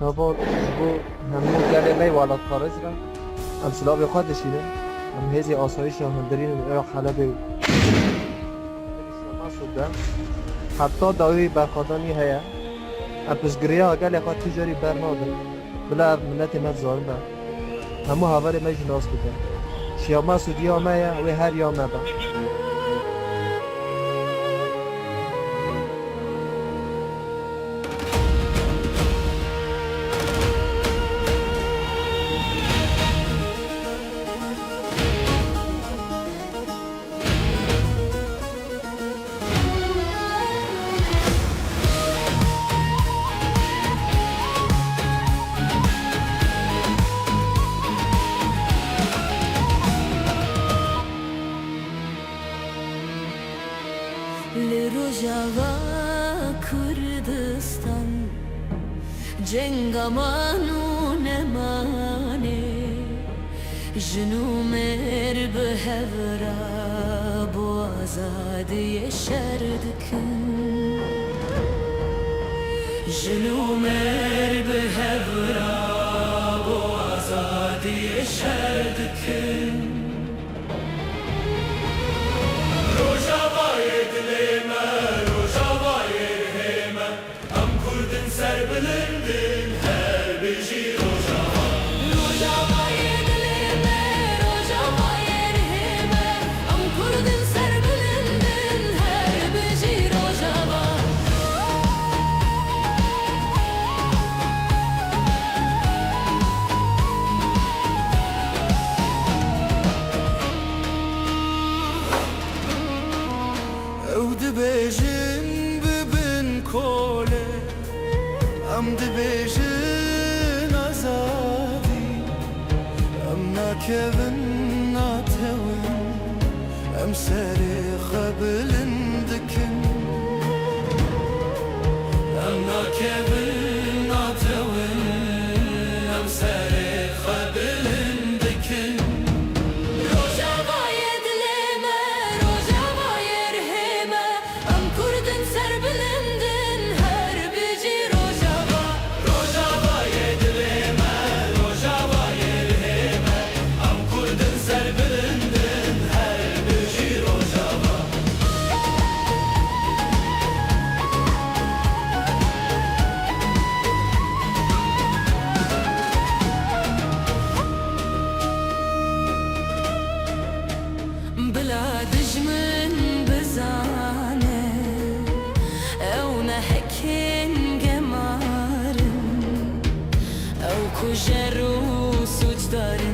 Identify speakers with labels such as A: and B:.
A: نبا بو همو گله می والد خارج را ام سلاب خود دشیده ام هزی آسایش هم هندرین و حلب سودا حتی داوی برخوادانی هیا ام پشگریا گله خود تجاری برناده بلا ملت مد ظالم با همو هاور مجناس بوده شیاما سودیا مایا و هر یام با
B: Lirojava Kurdistan Cengamanu nemane Jnu mer behevra Bu azadiye şerdkin Jnu mer behevra Bu azadiye şerdkin
C: دبیجن ببن کوله ام دبیجن آزادی ام ناکبن ناتوین ام سری خبلن دکن ام ناکبن ناتوین ام سری خبلن دکن
B: دجمن بزانه او نهكين جمارن او كجرو سجدارن